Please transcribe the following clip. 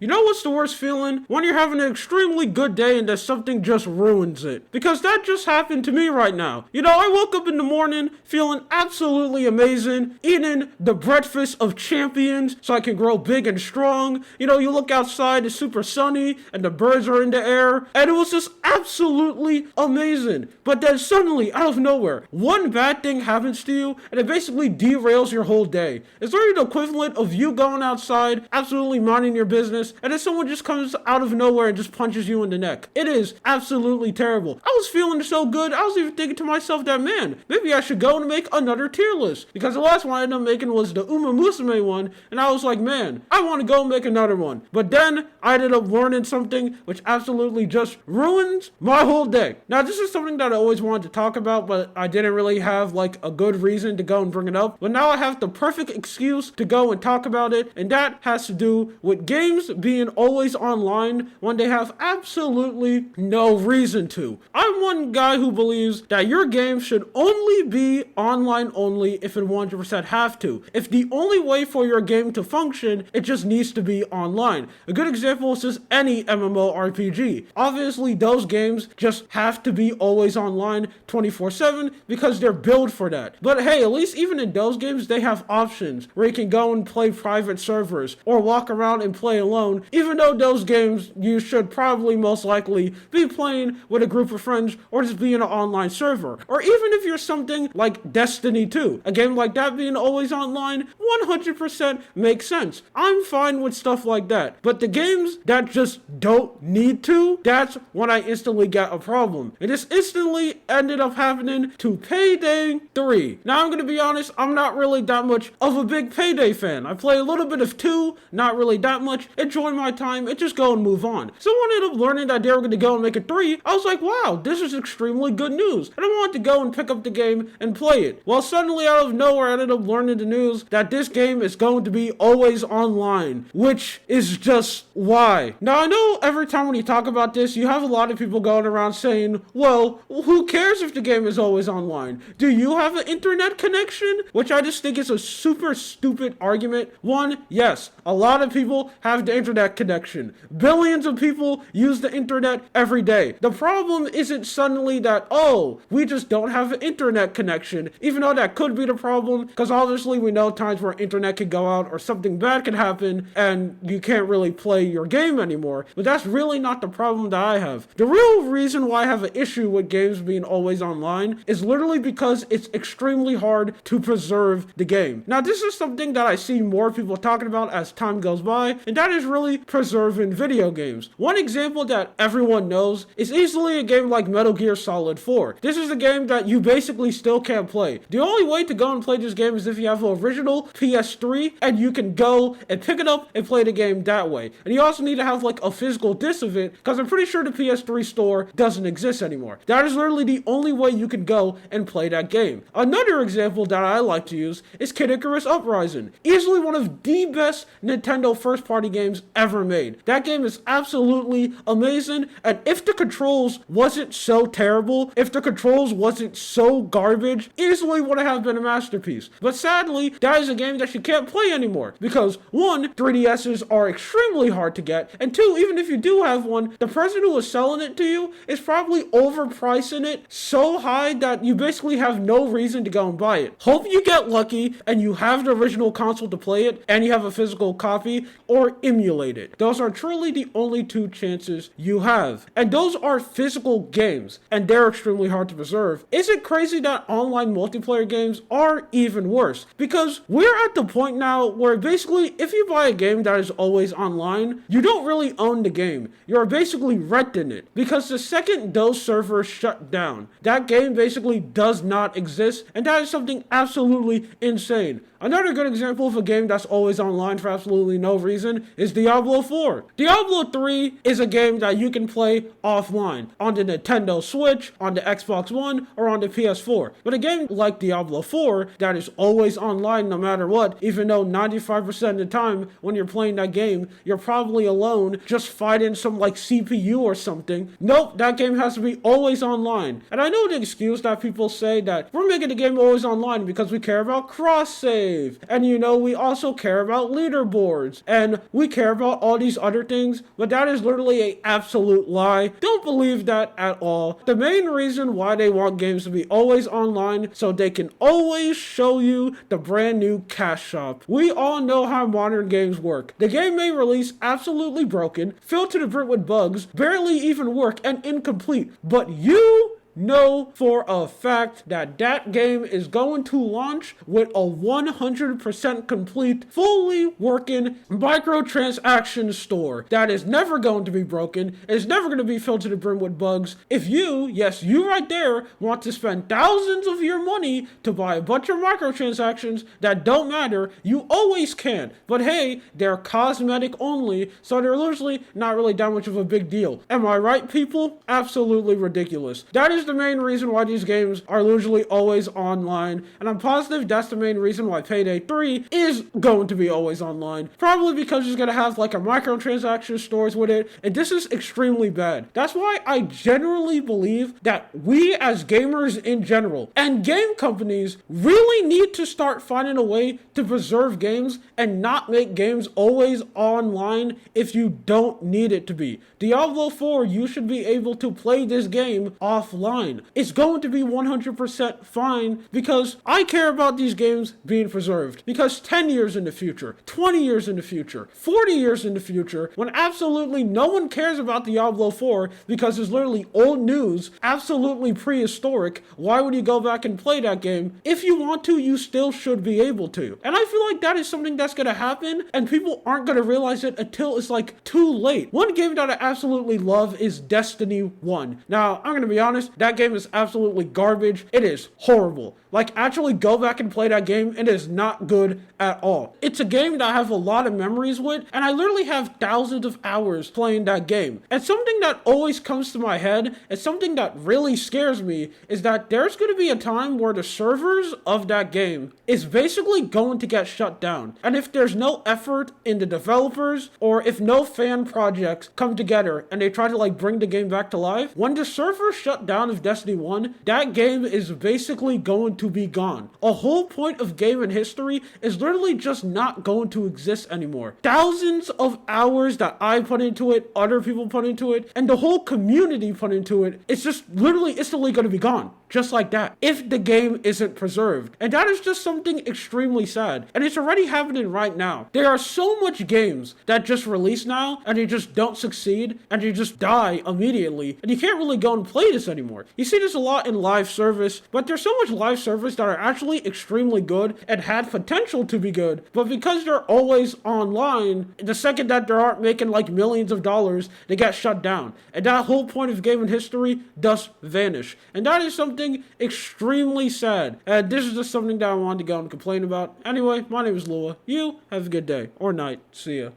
You know what's the worst feeling? When you're having an extremely good day and that something just ruins it. Because that just happened to me right now. I woke up in the morning feeling absolutely amazing, eating the breakfast of champions so I can grow big and strong. You look outside, it's super sunny, and the birds are in the air, and it was just absolutely amazing. But then suddenly, out of nowhere, one bad thing happens to you, and it basically derails your whole day. It's literally the equivalent of you going outside, absolutely minding your business, and then someone just comes out of nowhere and just punches you in the neck. It is absolutely terrible. I was feeling so good, I was even thinking to myself that, man, maybe I should go and make another tier list. Because the last one I ended up making was the Uma Musume one, and I was like, man, I want to go and make another one. But then I ended up learning something which absolutely just ruins my whole day. Now, this is something that I always wanted to talk about, but I didn't really have a good reason to go and bring it up. But now I have the perfect excuse to go and talk about it, and that has to do with games being always online when they have absolutely no reason to. I'm one guy who believes that your game should only be online only if it 100% have to. If the only way for your game to function, it just needs to be online. A good example is just any MMORPG. Obviously, those games just have to be always online 24/7 because they're built for that. But hey, at least even in those games, they have options where you can go and play private servers or walk around and play alone, even though those games you should probably most likely be playing with a group of friends or just be in an online server. Or even if you're something like Destiny 2, a game like that being always online 100% makes sense. I'm fine with stuff like that. But the games that just don't need to, that's when I instantly get a problem. And this instantly ended up happening to Payday 3. Now I'm gonna be honest, I'm not really that much of a big Payday fan. I play a little bit of 2, not really that much, enjoy my time, and just go and move on. So when I ended up learning that they were gonna go and make a 3, I was like, wow, this is extremely good news. And I wanted to go and pick up the game and play it. Well, suddenly out of nowhere, I ended up learning the news that this game is going to be always online, which is just why. Now I know every time when you talk about this, you have a lot of people going around saying, well, who cares if the game is always online? Do you have an internet connection? Which I just think is a super stupid argument. One, yes, a lot of people have the internet connection. Billions of people use the internet every day. The problem isn't suddenly that, oh, we just don't have an internet connection, even though that could be the problem, because obviously we know times where internet could go out or something bad could happen and you can't really play your game anymore. But that's really not the problem that I have. The real reason why I have an issue with games being always online is literally because it's extremely hard to preserve the game. Now, this is something that I see more people talking about as time goes by, and that is really preserving video games. One example that everyone knows is easily a game like Metal Gear Solid 4. This is a game that you basically still can't play. The only way to go and play this game is if you have an original PS3 and you can go and pick it up and play the game that way. And you also need to have a physical disc of it, because I'm pretty sure the PS3 store doesn't exist anymore. That is literally the only way you can go and play that game. Another example that I like to use is Kid Icarus Uprising. Easily one of the best Nintendo first-party games ever made. That game is absolutely amazing, and if the controls wasn't so terrible, if the controls wasn't so garbage, easily would have been a masterpiece. But sadly, that is a game that you can't play anymore, because one, 3DSs are extremely hard to get, and two, even if you do have one, the person who is selling it to you is probably overpricing it so high that you basically have no reason to go and buy it. Hope you get lucky and you have the original console to play it and you have a physical copy, or emulate it. Those are truly the only two chances you have. And those are physical games, and they're extremely hard to preserve. Is it crazy that online multiplayer games are even worse? Because we're at the point now where basically if you buy a game that is always online, you don't really own the game. You're basically renting it. Because the second those servers shut down, that game basically does not exist, and that is something absolutely insane. Another good example of a game that's always online for absolutely no reason is Diablo 4. Diablo 3 is a game that you can play offline on the Nintendo Switch, on the Xbox One, or on the PS4. But a game like Diablo 4 that is always online no matter what, even though 95% of the time when you're playing that game, you're probably alone just fighting some CPU or something. Nope, that game has to be always online. And I know the excuse that people say that we're making the game always online because we care about cross-save. And we also care about leaderboards. And we care care about all these other things, but that is literally an absolute lie. Don't believe that at all. The main reason why they want games to be always online so they can always show you the brand new cash shop. We all know how modern games work. The game may release absolutely broken, filled to the brim with bugs, barely even work, and incomplete, but you know for a fact that that game is going to launch with a 100% complete, fully working microtransaction store that is never going to be broken, is never going to be filled to the brim with bugs. If you, yes, you right there, want to spend thousands of your money to buy a bunch of microtransactions that don't matter, you always can. But hey, they're cosmetic only, so they're usually not really that much of a big deal. Am I right, people? Absolutely ridiculous. That is the main reason why these games are usually always online, and I'm positive that's the main reason why Payday 3 is going to be always online. Probably because it's going to have like a microtransaction stores with it, and this is extremely bad. That's why I generally believe that we as gamers in general and game companies really need to start finding a way to preserve games and not make games always online if you don't need it to be. Diablo 4, you should be able to play this game offline. It's going to be 100% fine because I care about these games being preserved. Because 10 years in the future, 20 years in the future, 40 years in the future, when absolutely no one cares about Diablo 4 because it's literally old news, absolutely prehistoric, why would you go back and play that game? If you want to, you still should be able to. And I feel like that is something that's going to happen and people aren't going to realize it until it's like too late. One game that I absolutely love is Destiny 1. Now, I'm going to be honest, that game is absolutely garbage. It is horrible. Like, actually go back and play that game. It is not good at all. It's a game that I have a lot of memories with, and I literally have thousands of hours playing that game. And something that always comes to my head, and something that really scares me, is that there's going to be a time where the servers of that game is basically going to get shut down. And if there's no effort in the developers, or if no fan projects come together and they try to like bring the game back to life, when the servers shut down of Destiny 1, that game is basically going to be gone. A whole point of game in history is literally just not going to exist anymore. Thousands of hours that I put into it, other people put into it, and the whole community put into it, it's just literally instantly going to be gone. Just like that, if the game isn't preserved. And that is just something extremely sad. And it's already happening right now. There are so much games that just release now, and they just don't succeed, and they just die immediately. And you can't really go and play this anymore. You see this a lot in live service, but there's so much live service that are actually extremely good and had potential to be good. But because they're always online, the second that they aren't making like millions of dollars, they get shut down. And that whole point of game in history does vanish. And that is something extremely sad. And this is just something that I wanted to go and complain about. Anyway, my name is Lua. You have a good day or night. See ya.